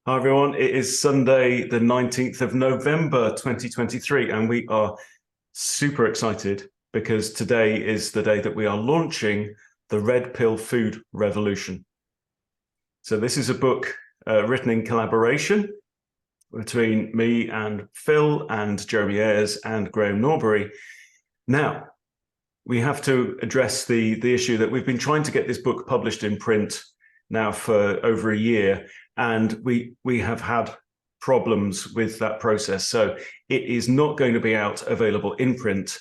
Hi everyone, it is Sunday the 19th of November 2023 and we are super excited because today is the day that we are launching the Red Pill Food Revolution. So this is a book written in collaboration between me and Phil and Jeremy Ayres and Graham Norbury. Now, we have to address the issue that we've been trying to get this book published in print now for over a year, and we have had problems with that process. So it is not going to be out available in print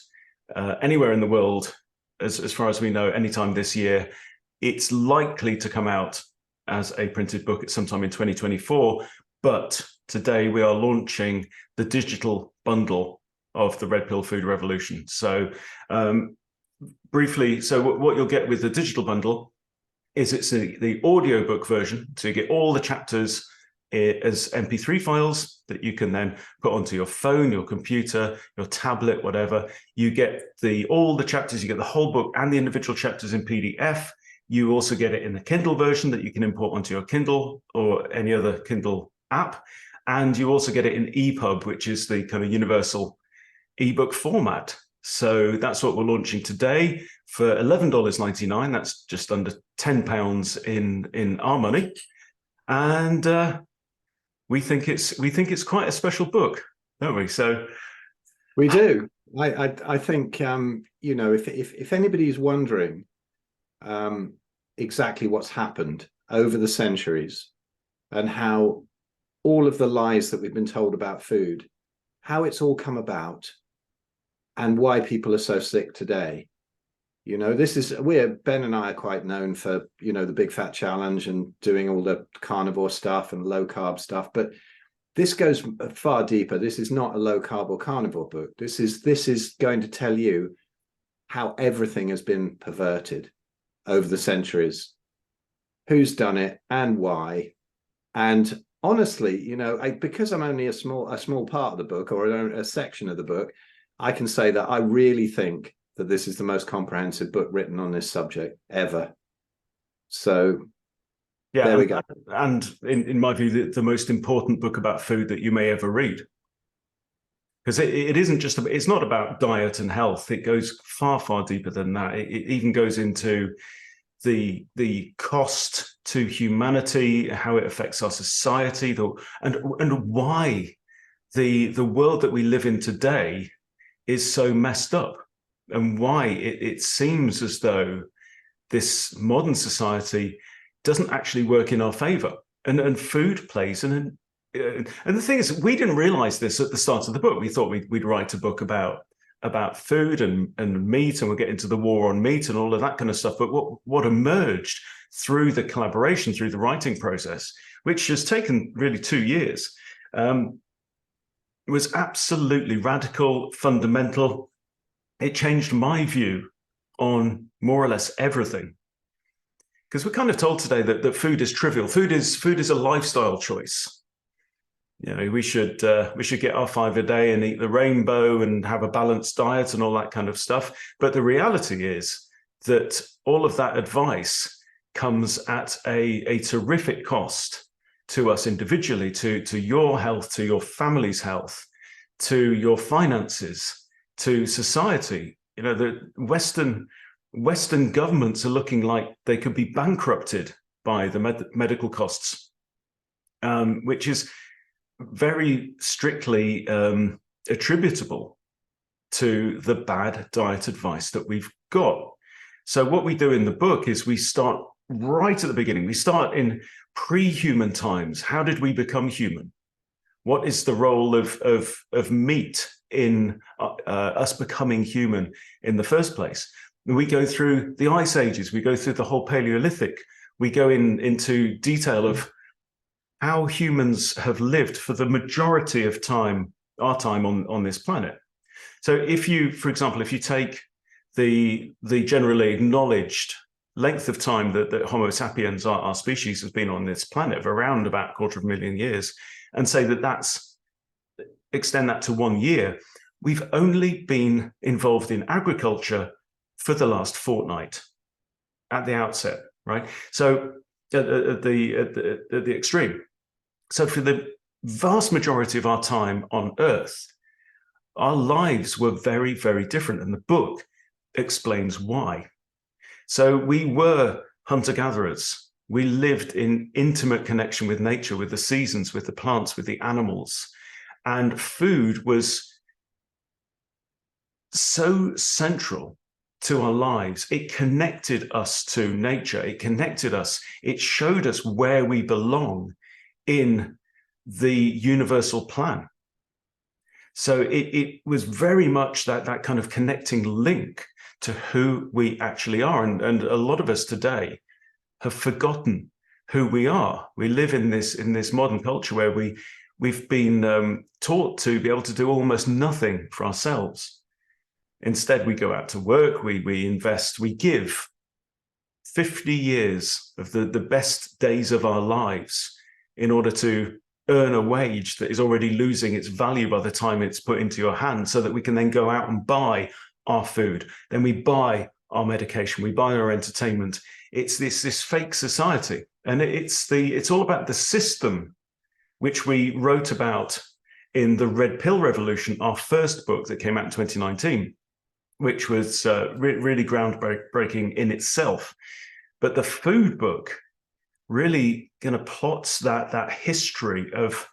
anywhere in the world, as far as we know, anytime this year. It's likely to come out as a printed book at sometime in 2024, but today we are launching the digital bundle of the Red Pill Food Revolution. So briefly, so what you'll get with the digital bundle is it's the audiobook version. So you get all the chapters as MP3 files that you can then put onto your phone, your computer, your tablet, whatever. You get all the chapters, you get the whole book and the individual chapters in PDF. You also get it in the Kindle version that you can import onto your Kindle or any other Kindle app. And you also get it in EPUB, which is the kind of universal ebook format. So that's what we're launching today for $11.99. That's just under £10 in our money, and we think it's quite a special book, don't we? So we do. I think you know, if anybody's wondering exactly what's happened over the centuries and how all of the lies that we've been told about food, how it's all come about, and why people are so sick today. You know, Ben and I are quite known for, you know, the Big Fat Challenge and doing all the carnivore stuff and low carb stuff, but this goes far deeper. This is not a low carb or carnivore book. This is going to tell you how everything has been perverted over the centuries, who's done it and why. And honestly, you know, because I'm only a small part of the book, or a section of the book, I can say that I really think that this is the most comprehensive book written on this subject ever. So yeah, there we go. And in my view, the most important book about food that you may ever read. Because it isn't just, it's not about diet and health. It goes far, far deeper than that. It even goes into the cost to humanity, how it affects our society, and why the world that we live in today is so messed up, and why it seems as though this modern society doesn't actually work in our favor, and food plays and the thing is, we didn't realize this at the start of the book. We thought we'd write a book about food and meat, and we'll get into the war on meat and all of that kind of stuff. But what emerged through the collaboration, through the writing process, which has taken really 2 years, was absolutely radical, fundamental. It changed my view on more or less everything. Because we're kind of told today that food is trivial. Food is a lifestyle choice. You know, we should get our 5 a day and eat the rainbow and have a balanced diet and all that kind of stuff. But the reality is that all of that advice comes at a terrific cost to us individually, to your health, to your family's health, to your finances, to society. You know, the Western governments are looking like they could be bankrupted by the medical costs, which is very strictly attributable to the bad diet advice that we've got. So what we do in the book is we start right at the beginning. We start in pre-human times. How did we become human? What is the role of meat in us becoming human in the first place? We go through the Ice Ages. We go through the whole Paleolithic. We go into detail of how humans have lived for the majority of our time on this planet. So if you, for example, if you take the generally acknowledged length of time that Homo sapiens, our species, has been on this planet of around about 250,000 years, and say extend that to 1 year, we've only been involved in agriculture for the last fortnight at the outset, right? So at the extreme. So for the vast majority of our time on Earth, our lives were very, very different. And the book explains why. So we were hunter-gatherers. We lived in intimate connection with nature, with the seasons, with the plants, with the animals. And food was so central to our lives. It connected us to nature. It connected us. It showed us where we belong in the universal plan. So it was very much that kind of connecting link to who we actually are. And a lot of us today have forgotten who we are. We live in this modern culture where we've been taught to be able to do almost nothing for ourselves. Instead, we go out to work, we invest, we give 50 years of the best days of our lives in order to earn a wage that is already losing its value by the time it's put into your hand, so that we can then go out and buy our food. Then we buy our medication, we buy our entertainment. It's this fake society. And it's all about the system, which we wrote about in the Red Pill Revolution, our first book that came out in 2019, which was really groundbreaking in itself. But the food book really kind of plots that history of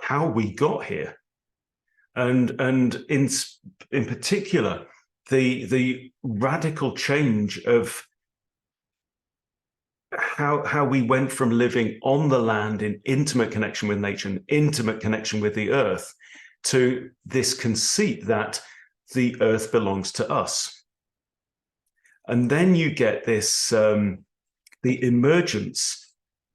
how we got here, and in particular the radical change of how we went from living on the land in intimate connection with nature and intimate connection with the earth to this conceit that the earth belongs to us. And then you get this the emergence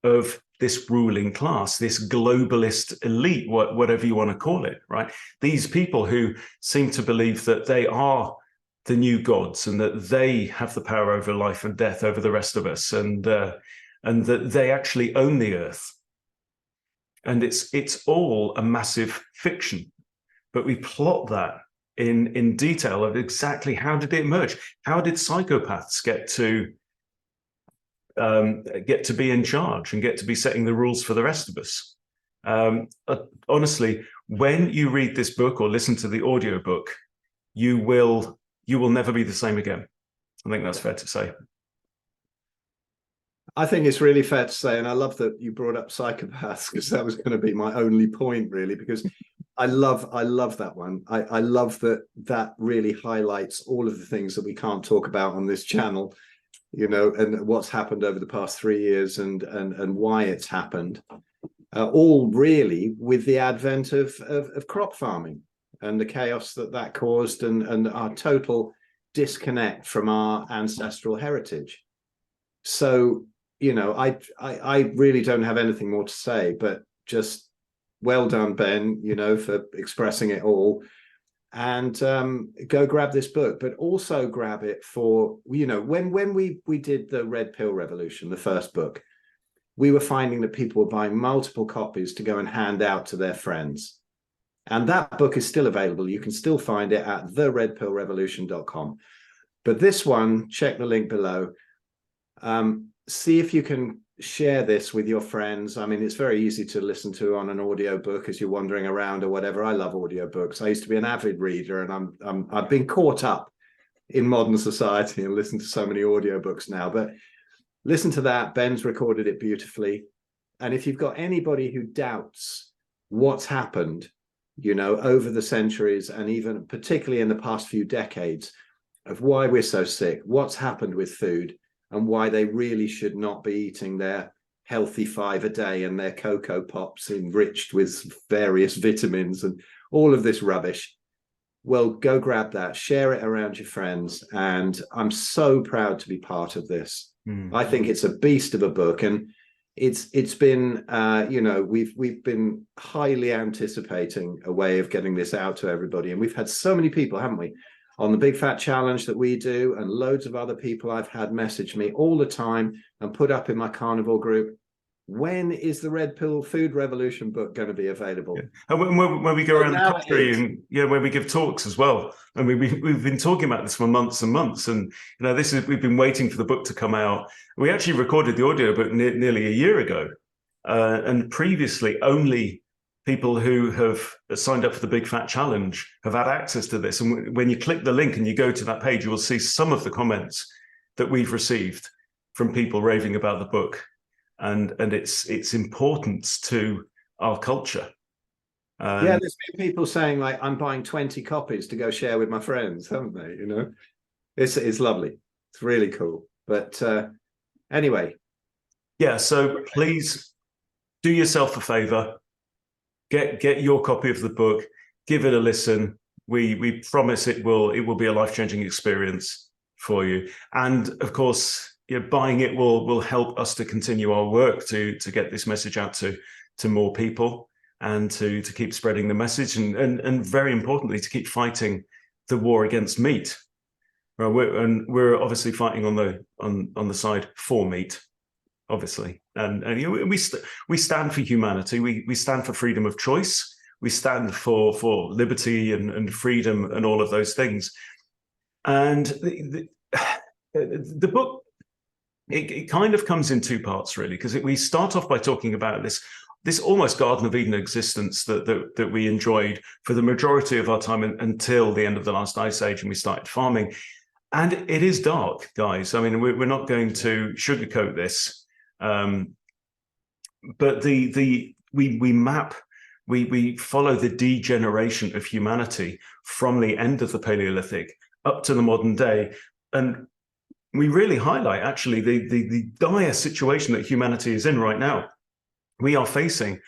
of this ruling class, this globalist elite, whatever you want to call it, right? These people who seem to believe that they are the new gods and that they have the power over life and death over the rest of us, and that they actually own the earth. And it's all a massive fiction, but we plot that in detail of exactly how did it emerge? How did psychopaths get to be in charge and get to be setting the rules for the rest of us? Honestly, when you read this book or listen to the audiobook, you will never be the same again. I think that's fair to say. I think it's really fair to say, and I love that you brought up psychopaths, because that was going to be my only point, really, because I love that one. I love that really highlights all of the things that we can't talk about on this channel, you know, and what's happened over the past 3 years and why it's happened, all really with the advent of crop farming and the chaos that caused, and our total disconnect from our ancestral heritage. So, you know, I really don't have anything more to say, but just well done, Ben, you know, for expressing it all. And go grab this book, but also grab it for, you know, when we did the Red Pill Revolution, the first book, we were finding that people were buying multiple copies to go and hand out to their friends. And that book is still available. You can still find it at theredpillrevolution.com. But this one, check the link below. See if you can share this with your friends. I mean, it's very easy to listen to on an audiobook as you're wandering around or whatever. I love audiobooks. I used to be an avid reader, and I've been caught up in modern society and listen to so many audiobooks now. But listen to that. Ben's recorded it beautifully. And if you've got anybody who doubts what's happened, you know, over the centuries, and even particularly in the past few decades, of why we're so sick, what's happened with food, and why they really should not be eating their healthy 5 a day and their Cocoa Pops enriched with various vitamins and all of this rubbish. Well, go grab that, share it around your friends. And I'm so proud to be part of this. I think it's a beast of a book, and it's been, you know, we've been highly anticipating a way of getting this out to everybody. And we've had so many people, haven't we, on the Big Fat Challenge that we do, and loads of other people I've had message me all the time and put up in my carnivore group, when is the Red Pill Food Revolution book going to be available? Yeah. And when we go around the country, and when we give talks as well, I mean, we've been talking about this for months and months, and you know, we've been waiting for the book to come out. We actually recorded the audiobook nearly a year ago, And previously, only people who have signed up for the Big Fat Challenge have had access to this. And when you click the link and you go to that page, you will see some of the comments that we've received from people raving about the book and its importance to our culture. Yeah, there's been people saying, like, I'm buying 20 copies to go share with my friends, haven't they? You know, it's lovely. It's really cool. But anyway. Yeah, so please do yourself a favor. Get your copy of the book, give it a listen. We promise it will be a life-changing experience for you. And of course, buying it will help us to continue our work to get this message out to more people and to keep spreading the message and very importantly to keep fighting the war against meat. We're obviously fighting on the side for meat, obviously, and we stand for humanity. We stand for freedom of choice. We stand for liberty and freedom and all of those things. And the book, it kind of comes in two parts, really, because we start off by talking about this almost Garden of Eden existence that we enjoyed for the majority of our time until the end of the last ice age, and we started farming. And it is dark, guys. I mean, we're not going to sugarcoat this. But we follow the degeneration of humanity from the end of the Paleolithic up to the modern day, and we really highlight actually the dire situation that humanity is in right now. We are facing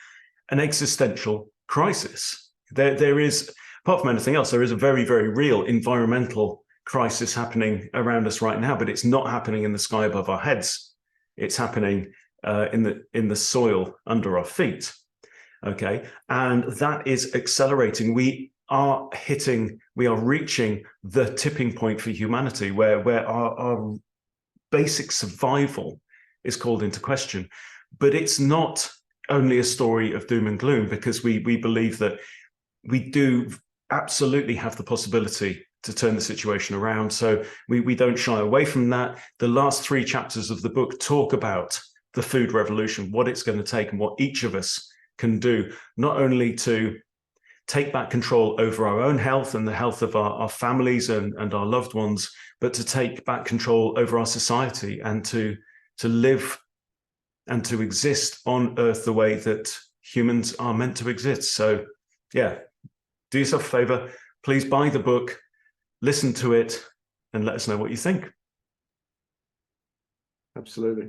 an existential crisis. There is, apart from anything else, there is a very, very real environmental crisis happening around us right now, but it's not happening in the sky above our heads. It's happening in the soil under our feet. Okay, and that is accelerating. We are reaching the tipping point for humanity where our basic survival is called into question. But it's not only a story of doom and gloom, because we believe that we do absolutely have the possibility to turn the situation around. So we don't shy away from that. The last 3 chapters of the book talk about the food revolution, what it's going to take and what each of us can do, not only to take back control over our own health and the health of our families and our loved ones, but to take back control over our society and to live and to exist on Earth the way that humans are meant to exist. So yeah, do yourself a favor, please buy the book, listen to it, and let us know what you think. Absolutely.